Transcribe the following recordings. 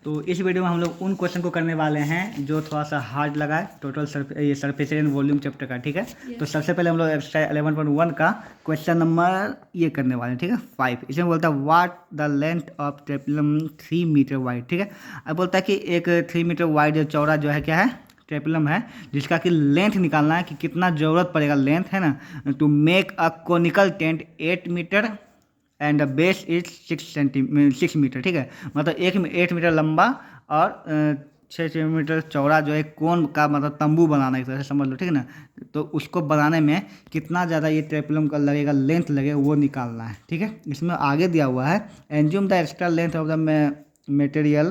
तो इस वीडियो में हम लोग उन क्वेश्चन को करने वाले हैं जो थोड़ा सा हार्ड लगा है टोटल ये सरफेस एंड वॉल्यूम चैप्टर का, ठीक है। तो सबसे पहले हम लोग एक्सरसाइज 11.1 का क्वेश्चन नंबर ये करने वाले हैं, ठीक है 5। इसमें बोलता है what the length of tarpaulin 3 metre wide, ठीक है। अब बोलता है कि एक 3 मीटर वाइड चौड़ा जो है क्या है, ट्रेपेलम है, जिसका कि लेंथ निकालना है कि कितना ज़रूरत पड़ेगा, लेंथ है ना, to make a conical tent 8 metre and the base is 6 metre, ठीक है। मतलब 8 मीटर लंबा और 6 मीटर चौड़ा जो है कोन का मतलब तंबू बनाना, एक तरह से समझ लो, ठीक है ना। तो उसको बनाने में कितना ज़्यादा ये ट्रेपेलम का लगेगा, लेंथ लगेगा, वो निकालना है, ठीक है। इसमें आगे दिया हुआ है assume the extra length of the material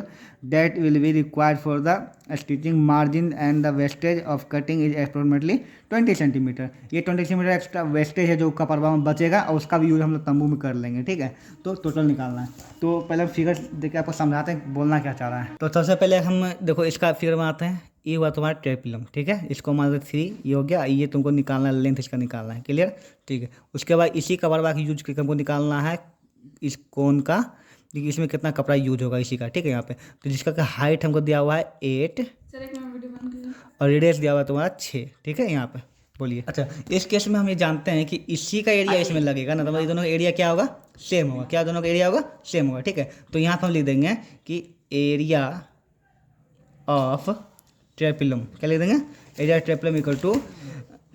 that will be required for the stitching margin and the wastage of cutting is approximately 20 centimetre. ये 20 सेंटीमीटर एक्स्ट्रा वेस्टेज है जो कपड़ा में बचेगा और उसका भी यूज हम लोग तंबू में कर लेंगे, ठीक है। तो टोटल निकालना है। तो पहले फिगर देखिए आपको समझाते हैं बोलना क्या चाह रहा है। तो सबसे पहले हम देखो इसका फिगर बनाते हैं। ये हुआ तुम्हारा ट्रेपेलम, ठीक है। इसको मान लो 3, ये हो गया। ये तुमको निकालना है, लेंथ इसका निकालना है, क्लियर, ठीक है। उसके बाद इसी कपड़ा का यूज करके हमको निकालना है इस कोन का, देखिए इसमें कितना कपड़ा यूज होगा इसी का, ठीक है। यहाँ पे तो जिसका हाइट हमको दिया हुआ है 8 और रेडियस दिया हुआ है तुम्हारा 6, ठीक है। यहाँ पे बोलिए। अच्छा, इस केस में हम ये जानते हैं कि इसी का एरिया इसमें लगेगा ना, तो ये दोनों का एरिया क्या होगा, सेम होगा। क्या दोनों का एरिया होगा, सेम होगा, ठीक है। तो यहाँ पर हम लिख देंगे कि एरिया ऑफ ट्रेपेलम, क्या लिख देंगे, area tarpaulin equal to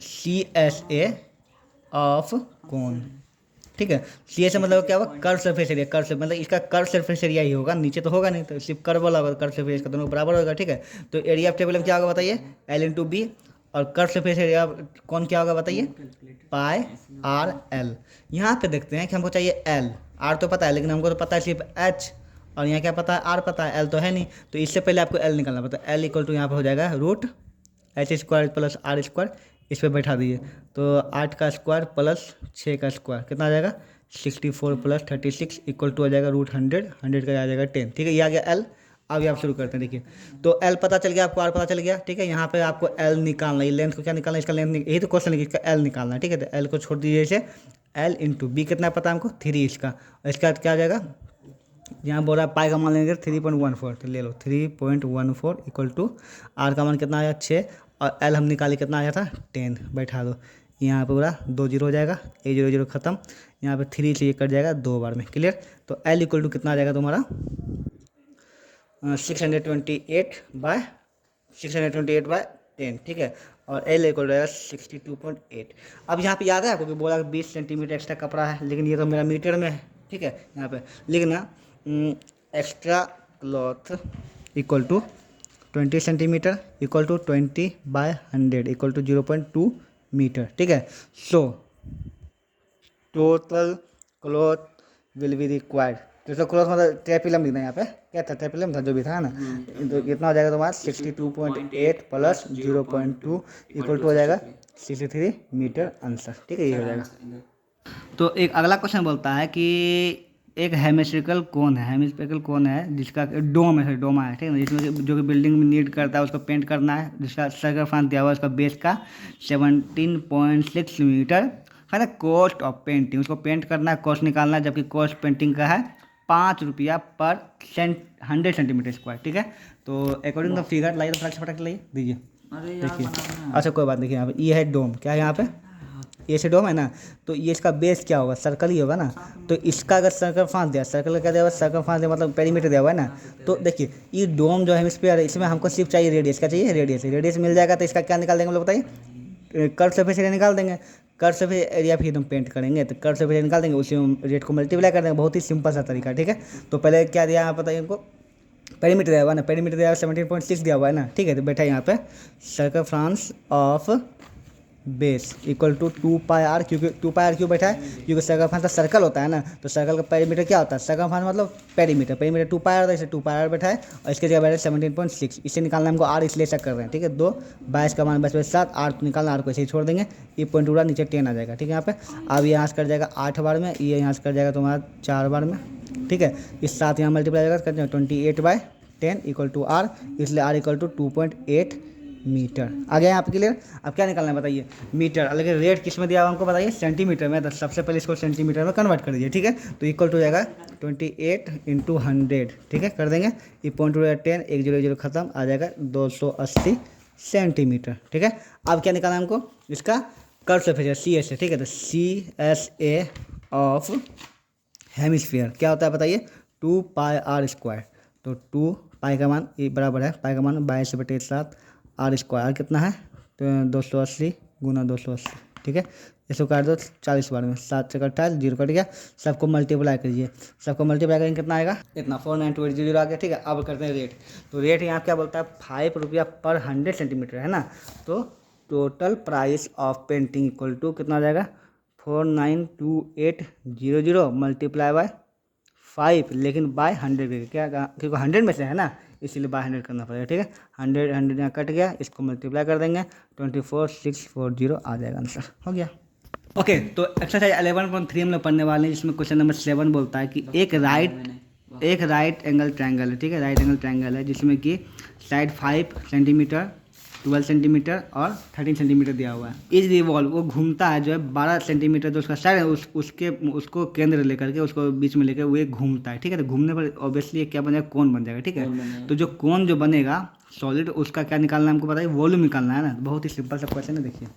CSA of cone, ठीक है। सी से मतलब क्या होगा, कर्व सरफेस एरिया। कर्व से मतलब इसका कर्व सरफेस एरिया ही होगा, नीचे तो होगा नहीं, तो सिर्फ कर्व वाला होगा, कर्व सरफेस का दोनों बराबर होगा, ठीक है। तो एरिया ऑफ ट्रेपेलम क्या होगा बताइए, L/B, और कर्व सरफेस एरिया कौन क्या होगा बताइए, πr/l। यहाँ पे देखते हैं कि हमको चाहिए L, R तो पता है लेकिन हमको तो पता है सिर्फ H, और यहाँ क्या पता है, R पता है, L तो है नहीं। तो इससे पहले आपको L निकालना पड़ता है। L इक्वल टू यहाँ पर हो जाएगा √H² प्लस R², इस पर बैठा दीजिए। तो 8 का स्क्वायर प्लस 6 का स्क्वायर कितना आ जाएगा, 64 प्लस 36 इक्वल टू आ जाएगा √100, 100 का आ जाएगा 10, ठीक है। ये आ गया L। अभी आप शुरू करते हैं, देखिए। तो L पता चल गया आपको, R पता चल गया, ठीक है। यहाँ पे आपको L निकालना है, लेंथ को क्या निकालना है, इसका लेंथ, यही तो क्वेश्चन है कि इसका L निकालना है, ठीक है। तो L को छोड़ दीजिए इसे, L/B कितना पता है हमको, 3 इसका, और इसका क्या आ जाएगा, यहाँ बोल रहा है पाई का मान लेंगे 3.14, तो ले लो 3.14 इक्वल टू R का मान कितना आया 6, और L हम निकाले कितना आया था 10, बैठा दो। यहाँ पे पूरा 2 0 हो जाएगा, 0 खत्म, यहाँ पे 3 से ये कट जाएगा 2 बार में, क्लियर। तो L इक्वल टू कितना आ जाएगा तुम्हारा 628/10, ठीक है। और L इक्वल रहेगा 62.8। अब यहाँ पे याद है आपको कि बोला 20 सेंटीमीटर एक्स्ट्रा कपड़ा है, लेकिन ये तो मेरा मीटर में है, ठीक है। यहाँ पे लिखना extra cloth equal to 20 centimetre equal to 20/100 equal to 0.2 metre, ठीक है। So total cloth will be required, total cloth मतलब ट्रेपेलम लिखना है यहाँ पे, क्या था ट्रेपेलम था जो भी था ना। तो कितना हो जाएगा तुम्हारा 62.8 प्लस 0.2 इक्वल टू हो जाएगा 63 मीटर आंसर, ठीक है, ये हो जाएगा। तो एक अगला क्वेश्चन बोलता है कि एक हेमिस्फेरिकल कोन है जिसका डोम है, डोमा है, ठीक है, जिसमें जो कि बिल्डिंग में नीड करता है उसको पेंट करना है, जिसका सर्कमफ्रेंस दिया हुआ है उसका बेस का 17.6 मीटर है ना। कॉस्ट ऑफ पेंटिंग, उसको पेंट करना है, कॉस्ट निकालना है, जबकि कॉस्ट पेंटिंग का है 5 रुपया पर 100 सेंटीमीटर स्क्वायर, ठीक है। तो अकॉर्डिंग द फिगर लाइए, तो फटाक लाइए दीजिए, देखिए। अच्छा कोई बात देखिए, यहाँ पे ये है डोम, क्या है यहाँ पे, ये से डोम है ना। तो ये इसका बेस क्या होगा, सर्कल ही होगा ना। तो इसका अगर सर्कमफ्रेंस दिया, सर्कल का क्या दिया हुआ, सर्कमफ्रेंस दिया मतलब पेरीमीटर दिया हुआ है ना। तो देखिए ये डोम जो है हेमिस्फीयर है, इसमें हमको सिर्फ चाहिए रेडियस, क्या चाहिए, रेडियस मिल जाएगा। तो इसका क्या निकाल देंगे हम लोग बताइए, कर्व सरफेस एरिया निकाल देंगे। कर्व सरफेस एरिया फिर हम पेंट करेंगे, तो कर्व सरफेस एरिया निकाल देंगे, उसी में रेट को मल्टीप्लाई कर देंगे, बहुत ही सिंपल सा तरीका, ठीक है। तो पहले क्या दिया यहाँ बताइए हमको, पेरीमीटर दिया हुआ ना, पेरीमीटर दिया हुआ 17.6 दिया हुआ है ना, ठीक है। तो बैठा यहाँ पे circumference of base equal to 2πr, क्योंकि 2πr क्यों बैठा है, क्योंकि सर्कमफ्रेंस का सर्कल होता है ना। तो सर्कल का पेरीमीटर क्या होता है, सर्कमफ्रेंस मतलब पेरीमीटर 2πr होता है, इसे 2πr बैठा है, और इसके जगह बैठा है 17.6। इसे निकालना हमको R इसलिए चेक कर रहे हैं, ठीक है। 2 22 का मान 22/7, R निकालना, R को ऐसे ही छोड़ देंगे, ये पॉइंट पूरा नीचे 10 आ जाएगा, ठीक है। यहाँ पे अब यहाँ से कर जाएगा 8 बार में, ये यहाँ से कर जाएगा तुम्हारा 4 बार में, ठीक है। इस 7 यहाँ मल्टीप्लाई जाएगा, 28/10 इक्वल टू R, इसलिए R इक्वल टू 2.8 मीटर। आ गया यहाँ पे क्लियर। अब क्या निकालना है बताइए, मीटर, लेकिन रेट किस में दिया हुआ हमको बताइए, सेंटीमीटर में। तो सबसे पहले इसको सेंटीमीटर में कन्वर्ट कर दीजिए, ठीक है। तो इक्वल टू हो जाएगा 28 × 100, ठीक है, कर देंगे। ये पॉइंट हो जाएगा 10, 1 0 0 खत्म, आ जाएगा 280 सेंटीमीटर, ठीक है। अब क्या निकालना है हमको, इसका curve surface C S A, ठीक है। तो C S A of hemisphere क्या होता है बताइए, 2πr²। तो 2 पाई का मान ये बराबर है, पाई का मान 22/7 r², आर कितना है, तो 280 × 280, ठीक है। इसको काट दो 40 बार में, 7 से 28, 0 कट गया। सबको मल्टीप्लाई करिए, सबको मल्टीप्लाई करेंगे कितना आएगा, इतना 49280 आ गया, ठीक है। अब करते हैं रेट। तो रेट यहाँ क्या बोलता है, 5 रुपया पर 100 सेंटीमीटर, है ना। तो total price of painting equal to कितना आ जाएगा, 492,800 मल्टीप्लाई बाय 5, लेकिन बाय 100 क्या, क्योंकि 100 में से है ना, इसीलिए बाय 100 करना पड़ेगा, ठीक है। 100 यहाँ कट गया, इसको मल्टीप्लाई कर देंगे, 24640 आ जाएगा आंसर, हो गया। ओके, तो एक्सरसाइज 11.3 हम लोग पढ़ने वाले हैं, जिसमें क्वेश्चन नंबर 7 बोलता है कि एक राइट एंगल ट्रायंगल है, ठीक है, राइट एंगल ट्रायंगल है, जिसमें कि साइड 5 सेंटीमीटर, 12 सेंटीमीटर और 13 सेंटीमीटर दिया हुआ है। इस रिवॉल्व वो घूमता है जो है 12 सेंटीमीटर जो उसका साइड है, उसको केंद्र लेकर के, उसको बीच में लेकर वो एक घूमता है, ठीक है। तो घूमने पर ऑब्वियसली क्या बन जाएगा, कोण बन जाएगा, ठीक है। तो जो कोण जो बनेगा सॉलिड, उसका क्या निकालना है हमको बताइए, वॉल्यूम निकालना है ना। बहुत ही सिंपल सा क्वेश्चन है, देखिए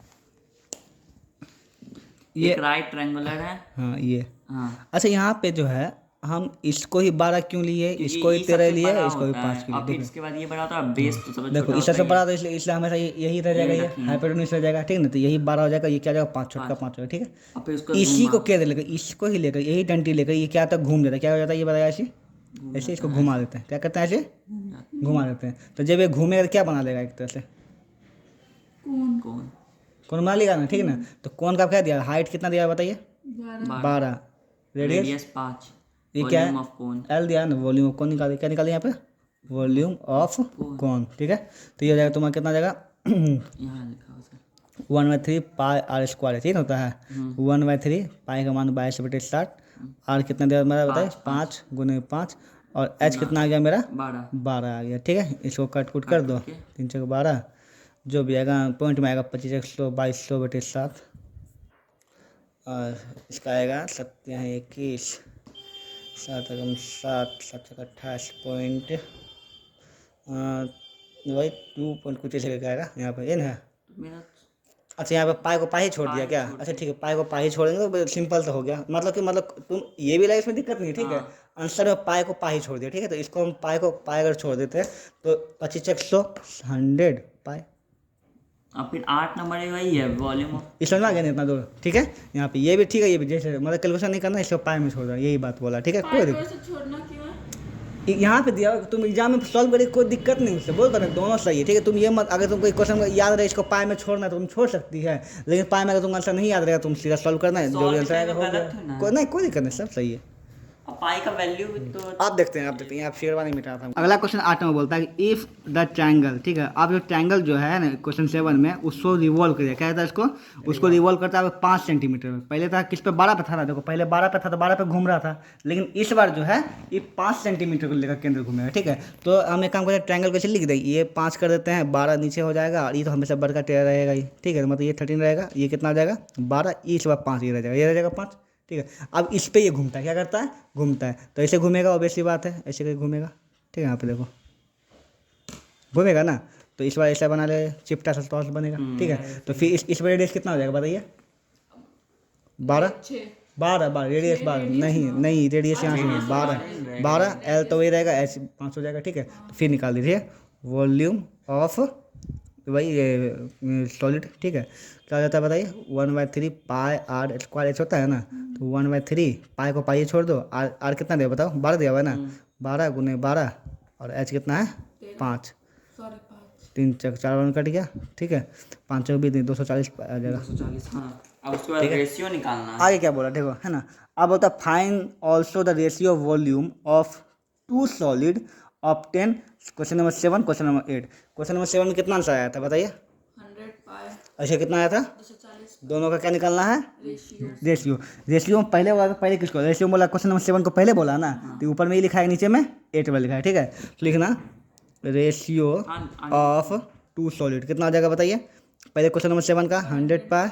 ये राइट ट्रायंगुलर है। हाँ ये हाँ। अच्छा, यहाँ पे जो है हम इसको ही 12 क्यों लिए, इसको ही 13 लिए, इसको ही 5 क्यों लिए, इसके बाद ये बड़ा था बेस, तो सब देखो इससे बड़ा, तो इसलिए हमेशा यही रह जाएगा, ये हाइपोटेन्यूज रह जाएगा, ठीक है ना। तो यही 12 हो जाएगा, ये क्या जाएगा 5 छोटा 5 हो जाएगा, ठीक है। इसी को केंद्र लेकर, इसको ही लेकर, यही डंटी लेकर ये क्या होता है, घूम जाता है, क्या हो जाता है ये बताया, ऐसे इसको घुमा देते हैं, क्या करते हैं, ऐसे घुमा देते हैं। तो जब ये घूमेगा तो क्या बना लेगा, एक तरह से कौन बना लेगा ना, ठीक है ना। तो कौन का क्या दिया, हाइट कितना दिया बताइए, 12, रेडियस 5, ये क्या है, एल दिया ना। वॉल्यूम ऑफ कौन निकाले, क्या निकाले यहाँ पे, वॉल्यूम ऑफ कौन, ठीक है। तो ये हो जाएगा तुम्हारा कितना जाएगा 1/3 पाई r², ठीक होता है 1/3 पाई का मान 22/7, आर कितना दिया मेरा बताइए, 5 × 5, और एच कितना आ गया मेरा 12 आ गया, ठीक है। इसको कट कुट कर दो, 3 × 12, जो भी आएगा पॉइंट में आएगा 25/100/7, और इसका आएगा 7×21 7 × 7 7 × 28 पॉइंट, वही 2 पॉइंट कुछ ऐसे करके आएगा यहाँ पे, ये ना। अच्छा यहाँ पे पाई को पाई ही छोड़ दिया क्या, अच्छा ठीक है, पाई को पाई ही छोड़ेंगे तो सिंपल तो हो गया, मतलब तुम ये भी लाइफ इसमें दिक्कत नहीं, ठीक है। आंसर में पाई को पाई ही छोड़ दिया, ठीक है। तो इसको हम पाई को पाई अगर छोड़ देते हैं तो 25/100 पाई, अब फिर 8 नंबर है, वही है वॉल्यूम। इस समझ में आ गया ना इतना दूर, ठीक है। यहाँ पे ये भी ठीक है, ये भी जैसे मतलब कैलकुलेशन नहीं करना, इसको पाई में छोड़ दो, यही बात बोला, ठीक है। कोई यहाँ पे दिया, तुम एग्जाम में सॉल्व करिए, कोई दिक्कत नहीं, उससे बोलता ना, दोनों सही है, ठीक है। तुम ये मत, अगर तुमको क्वेश्चन याद रहे इसको पाई में छोड़ना है तो तुम छोड़ सकती है, लेकिन पाई में अगर तुम आंसर नहीं याद रहेगा, तुम सीधा सॉल्व करना है, जो भी आंसर आएगा हो गया, कोई नहीं, कोई दिक्कत नहीं, सब सही है। पाई का वैल्यू तो आप देखते हैं आप शेरवानी मिटा था। अगला क्वेश्चन 8 में बोलता है कि इफ द ट्रायंगल, ठीक है। आप जो ट्रायंगल जो है ना क्वेश्चन 7 में, उसको रिवॉल्व करिए, क्या कहता है उसको रिवॉल्व करता है 5 सेंटीमीटर में। पहले था किस पे, 12 पे था ना, देखो पहले 12 पे था तो 12 पे घूम रहा था, लेकिन इस बार जो है ये 5 सेंटीमीटर को लेकर केंद्र घूमेगा, ठीक है। तो हम एक काम करते हैं, ट्रायंगल कैसे लिख देंगे, ये 5 कर देते हैं, 12 नीचे हो जाएगा, और ये तो हमेशा बढ़ का टेढ़ा रहेगा ही, ठीक है। मतलब ये 13 रहेगा, ये कितना आ जाएगा 12, इस बार 5 ये रह जाएगा, ये रह जाएगा 5, ठीक है। अब इस पे ये घूमता है, क्या करता है, घूमता है, तो ऐसे घूमेगा, ऑब्वियसली बात है, ऐसे करके घूमेगा, ठीक है। यहाँ पे देखो घूमेगा ना, तो इस बार ऐसा बना ले, चिपटा सा टॉस बनेगा, ठीक है। तो फिर इस बार रेडियस कितना हो जाएगा बताइए, 12 रेडियस 12 नहीं रेडियस यहाँ से 12 एल तो वही रहेगा, एच 5 हो जाएगा, ठीक है। तो फिर निकाल दीजिए वॉल्यूम ऑफ वही सॉलिड, ठीक है। क्या हो जाता है बताइए, 1/3 पाई r² एच होता है ना, तो 1/3 पाई को पाई छोड़ दो, आर कितना दिया बताओ, 12 दिया हुआ है ना, 12 × 12, और एच कितना है 5, 3 4 1 कट गया, ठीक है। 5 भी 240 आ जाएगा, 240। हाँ, अब उसके बाद रेशियो निकालना है। आगे क्या बोला देखो, है ना। अब होता है find also the ratio volume of 2 solid obtain, question number 7 question number 8। Question number 7 में कितना आंसर आया था बताइए, 100 पाई, अच्छा कितना आया था 240, दोनों का क्या निकालना है, रेशियो पहले बोला, पहले किसको रेशियो बोला, क्वेश्चन नंबर 7 को पहले बोला ना, तो ऊपर में ही लिखा है, नीचे में 8 वाला लिखा है, ठीक है। तो लिखना रेशियो ऑफ 2 सॉलिड कितना हो जाएगा बताइए। पहले क्वेश्चन नंबर 7 का 100 पाई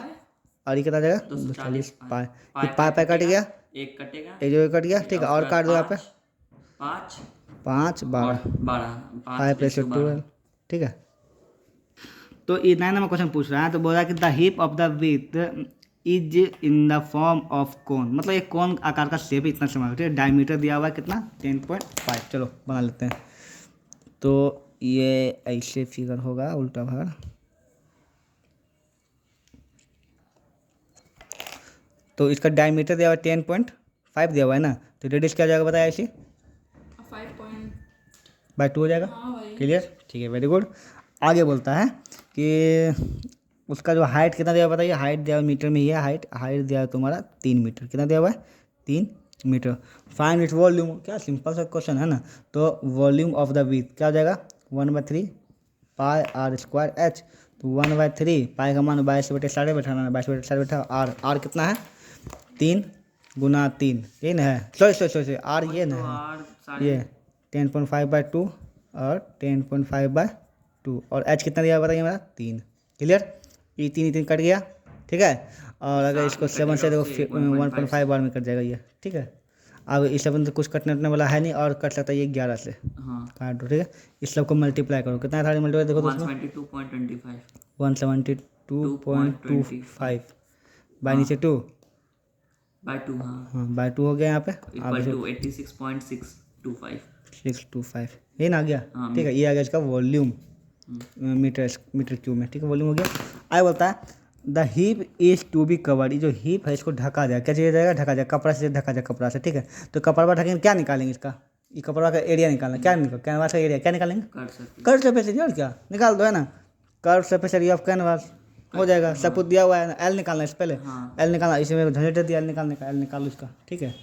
और ये कितना आ जाएगा 240 पाई। ये पाई पाई कट गया, एक कटेगा, ये जो कट गया, ठीक है। और काट दो यहाँ पे 5 5 12 12 5 प्लस 12, ठीक है। तो ये 9 नंबर क्वेश्चन पूछ रहा है, तो बोल रहा है कि the hip of the with is in the form of cone, मतलब ये कोन आकार का शेप इतना समय, ठीक है। डायमीटर दिया हुआ है कितना 10.5, चलो बना लेते हैं। तो ये ऐसे फिगर होगा उल्टा भाग, तो इसका डायमीटर दिया हुआ है 10.5 दिया हुआ है ना, तो रेडियस क्या हो जाएगा बताया ऐसे 5/2 हो जाएगा। क्लियर, ठीक है, वेरी गुड। आगे बोलता है कि उसका जो हाइट कितना दिया हुआ बताइए। हाइट दिया हुआ मीटर में ही है, हाइट दिया हुआ तुम्हारा 3 मीटर, कितना दिया हुआ है 3 मीटर। फाइंड इट्स वॉल्यूम, क्या सिंपल सा क्वेश्चन है ना। तो वॉल्यूम ऑफ द विथ क्या हो जाएगा 1/3 पाई आर स्क्वायर एच, तो 1/3 पाई का मान 22/3 बैठाना, 22/3 आर कितना है 3 गुना 3, ये ना है, सॉरी आर ये ना है, ये 10.5/2 और 10.5/2 और एच कितना दिया बताइए हमारा 3। क्लियर, ये 3 कट गया, ठीक है। और अगर इसको 7 से देखो 1.5 बार में कट जाएगा ये, ठीक है। अब इस 7 से कुछ कटने वाला है नहीं, और कट सकता है ये 11 से, हाँ काट दो, ठीक है। इस सब को मल्टीप्लाई करो, कितना है मल्टीप्लाई देखो दोस्तों 172.25 172.25 बाई नीचे 2 2 हाँ हाँ बाई 2 हो गया यहाँ पे, इक्वल टू 86.625 625, ये ना आ गया, हाँ, ठीक है। ये आ गया इसका वॉल्यूम मीटर क्यूब में, ठीक है, वॉल्यूम हो गया। आगे बोलता है the heap is to be covered, ये जो हीप है इसको ढका जाएगा, क्या चाहिए जाएगा ढका जाएगा, कपड़ा से ढका जाएगा, कपड़ा से, ठीक है। तो कपड़ा पर ढकेंगे, क्या निकालेंगे इसका, ये कपड़ा का एरिया निकालना, क्या निकाल कैनवास का एरिया क्या निकालेंगे, कर सकते कर्व सरफेस एरिया, और क्या निकाल दो है ना, curve surface area of canvas हो जाएगा। सब कुछ दिया हुआ है ना, एल निकालना है इससे पहले, हाँ एल निकालना, इसमें झंझट दिया एल निकालने का, एल निकालो इसका, ठीक है।